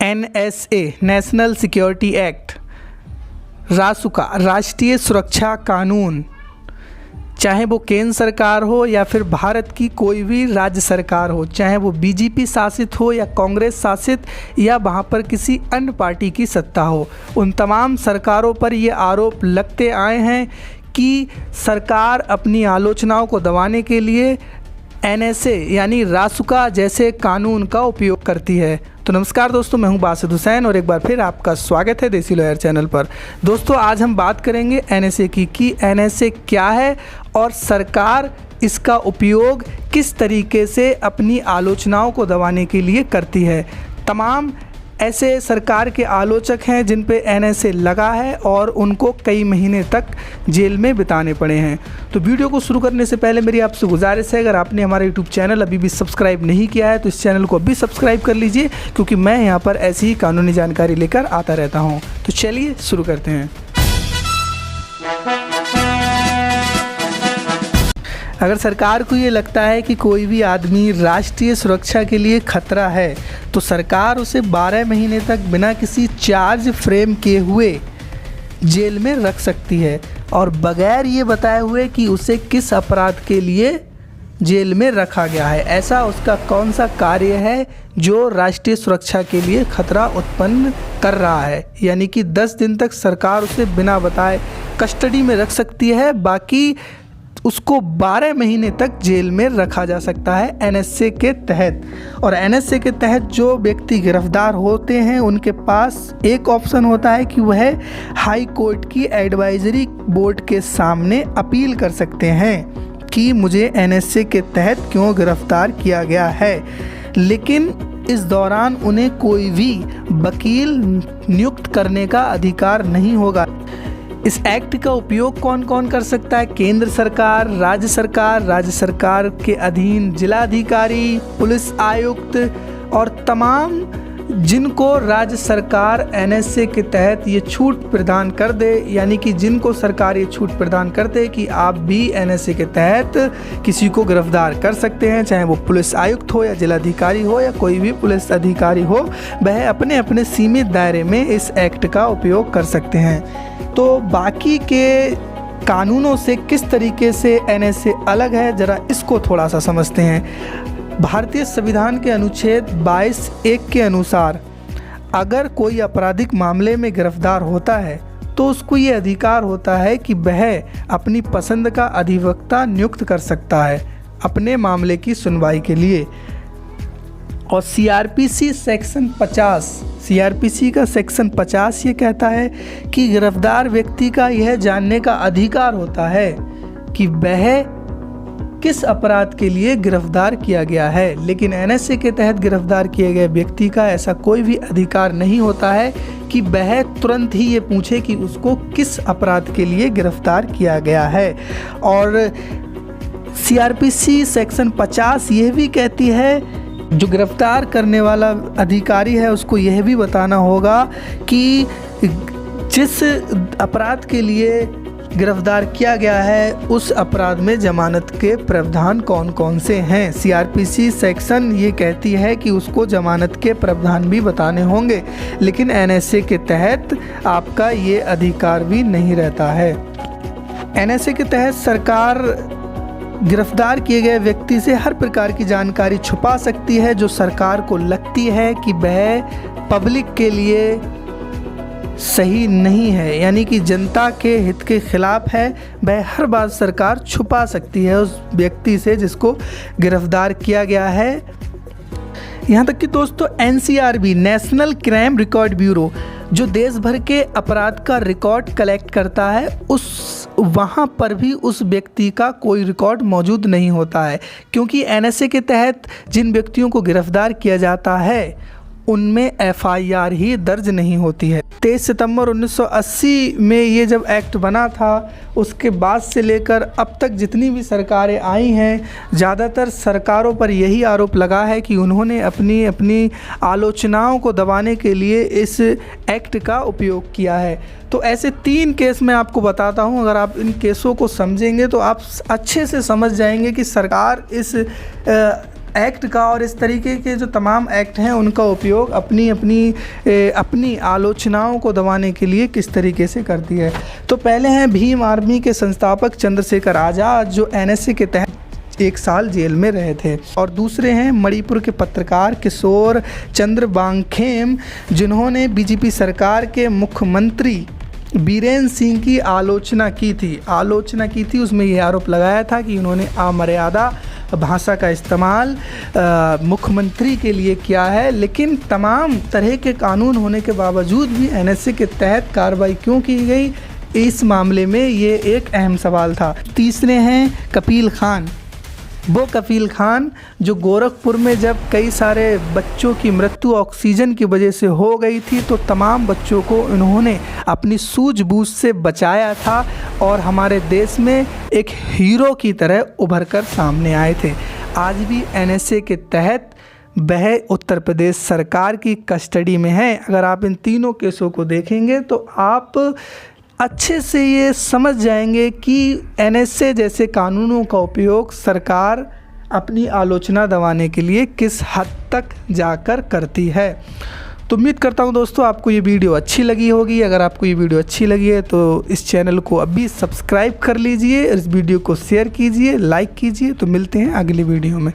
NSA national security act, रासुका राष्ट्रीय सुरक्षा कानून, चाहे वो केंद्र सरकार हो या फिर भारत की कोई भी राज्य सरकार हो, चाहे वो बीजेपी शासित हो या कांग्रेस शासित या वहाँ पर किसी अन्य पार्टी की सत्ता हो, उन तमाम सरकारों पर ये आरोप लगते आए हैं कि सरकार अपनी आलोचनाओं को दबाने के लिए NSA यानी रासुका जैसे कानून का उपयोग करती है। तो नमस्कार दोस्तों, मैं हूं बासित हुसैन और एक बार फिर आपका स्वागत है देसी लॉयर चैनल पर। दोस्तों आज हम बात करेंगे NSA की कि NSA क्या है और सरकार इसका उपयोग किस तरीके से अपनी आलोचनाओं को दबाने के लिए करती है। तमाम ऐसे सरकार के आलोचक हैं जिन पे NSA लगा है और उनको कई महीने तक जेल में बिताने पड़े हैं। तो वीडियो को शुरू करने से पहले मेरी आपसे गुजारिश है, अगर आपने हमारा यूट्यूब चैनल अभी भी सब्सक्राइब नहीं किया है तो इस चैनल को अभी सब्सक्राइब कर लीजिए, क्योंकि मैं यहाँ पर ऐसी ही कानूनी जानकारी लेकर आता रहता हूँ। तो चलिए शुरू करते हैं। अगर सरकार को ये लगता है कि कोई भी आदमी राष्ट्रीय सुरक्षा के लिए खतरा है तो सरकार उसे 12 महीने तक बिना किसी चार्ज फ्रेम किए हुए जेल में रख सकती है और बगैर ये बताए हुए कि उसे किस अपराध के लिए जेल में रखा गया है। ऐसा उसका कौन सा कार्य है जो राष्ट्रीय सुरक्षा के लिए खतरा उत्पन्न कर रहा है। यानी कि 10 दिन तक सरकार उसे बिना बताए कस्टडी में रख सकती है, बाकी उसको 12 महीने तक जेल में रखा जा सकता है NSA के तहत। और NSA के तहत जो व्यक्ति गिरफ्तार होते हैं उनके पास एक ऑप्शन होता है कि वह हाई कोर्ट की एडवाइजरी बोर्ड के सामने अपील कर सकते हैं कि मुझे NSA के तहत क्यों गिरफ्तार किया गया है। लेकिन इस दौरान उन्हें कोई भी वकील नियुक्त करने का अधिकार नहीं होगा। इस एक्ट का उपयोग कौन कौन कर सकता है? केंद्र सरकार, राज्य सरकार के अधीन जिलाधिकारी, पुलिस आयुक्त और तमाम जिनको राज्य सरकार NSA के तहत ये छूट प्रदान कर दे, यानी कि जिनको सरकार ये छूट प्रदान कर दे कि आप भी NSA के तहत किसी को गिरफ्तार कर सकते हैं, चाहे वो पुलिस आयुक्त हो या जिलाधिकारी हो या कोई भी पुलिस अधिकारी हो, वह अपने अपने सीमित दायरे में इस एक्ट का उपयोग कर सकते हैं। तो बाकी के कानूनों से किस तरीके से NSA अलग है, ज़रा इसको थोड़ा सा समझते हैं। भारतीय संविधान के अनुच्छेद 22(1) के अनुसार अगर कोई आपराधिक मामले में गिरफ्तार होता है तो उसको ये अधिकार होता है कि वह अपनी पसंद का अधिवक्ता नियुक्त कर सकता है अपने मामले की सुनवाई के लिए। और CRPC सेक्शन 50, CRPC का सेक्शन 50 ये कहता है कि गिरफ्तार व्यक्ति का यह जानने का अधिकार होता है कि वह किस अपराध के लिए गिरफ्तार किया गया है। लेकिन NSA के तहत गिरफ्तार किए गए व्यक्ति का ऐसा कोई भी अधिकार नहीं होता है कि वह तुरंत ही ये पूछे कि उसको किस अपराध के लिए गिरफ्तार किया गया है। और CRPC सेक्शन 50 यह भी कहती है जो गिरफ्तार करने वाला अधिकारी है उसको यह भी बताना होगा कि जिस अपराध के लिए गिरफ्तार किया गया है उस अपराध में जमानत के प्रावधान कौन कौन से हैं। CRPC सेक्शन ये कहती है कि उसको जमानत के प्रावधान भी बताने होंगे, लेकिन NSA के तहत आपका ये अधिकार भी नहीं रहता है। NSA के तहत सरकार गिरफ्तार किए गए व्यक्ति से हर प्रकार की जानकारी छुपा सकती है जो सरकार को लगती है कि वह पब्लिक के लिए सही नहीं है, यानी कि जनता के हित के खिलाफ है। वह हर बात सरकार छुपा सकती है उस व्यक्ति से जिसको गिरफ्तार किया गया है। यहाँ तक कि दोस्तों NCRB national crime record bureau जो देश भर के अपराध का रिकॉर्ड कलेक्ट करता है, उस वहाँ पर भी उस व्यक्ति का कोई रिकॉर्ड मौजूद नहीं होता है, क्योंकि NSA के तहत जिन व्यक्तियों को गिरफ्तार किया जाता है उनमें FIR ही दर्ज नहीं होती है। 23 सितंबर 1980 में ये जब एक्ट बना था उसके बाद से लेकर अब तक जितनी भी सरकारें आई हैं, ज़्यादातर सरकारों पर यही आरोप लगा है कि उन्होंने अपनी आलोचनाओं को दबाने के लिए इस एक्ट का उपयोग किया है। तो ऐसे 3 केस मैं आपको बताता हूं, अगर आप इन केसों को समझेंगे तो आप अच्छे से समझ जाएंगे कि सरकार इस एक्ट का और इस तरीके के जो तमाम एक्ट हैं उनका उपयोग अपनी आलोचनाओं को दबाने के लिए किस तरीके से करती है। तो पहले हैं भीम आर्मी के संस्थापक चंद्रशेखर आज़ाद, जो NSA के तहत 1 साल जेल में रहे थे। और दूसरे हैं मणिपुर के पत्रकार किशोर चंद्र वांगखेम, जिन्होंने बीजेपी सरकार के मुख्यमंत्री बीरेन सिंह की आलोचना की थी। उसमें यह आरोप लगाया था कि उन्होंने अमर्यादा भाषा का इस्तेमाल मुख्यमंत्री के लिए किया है। लेकिन तमाम तरह के कानून होने के बावजूद भी NSA के तहत कार्रवाई क्यों की गई, इस मामले में ये एक अहम सवाल था। तीसरे हैं कपिल खान, वो कपिल खान जो गोरखपुर में जब कई सारे बच्चों की मृत्यु ऑक्सीजन की वजह से हो गई थी, तो तमाम बच्चों को इन्होंने अपनी सूझबूझ से बचाया था और हमारे देश में एक हीरो की तरह उभर कर सामने आए थे। आज भी NSA के तहत वह उत्तर प्रदेश सरकार की कस्टडी में है। अगर आप इन तीनों केसों को देखेंगे तो आप अच्छे से ये समझ जाएंगे कि NSA जैसे कानूनों का उपयोग सरकार अपनी आलोचना दबाने के लिए किस हद तक जाकर करती है। तो उम्मीद करता हूँ दोस्तों आपको ये वीडियो अच्छी लगी होगी। अगर आपको ये वीडियो अच्छी लगी है तो इस चैनल को अभी सब्सक्राइब कर लीजिए, इस वीडियो को शेयर कीजिए, लाइक कीजिए। तो मिलते हैं अगली वीडियो में।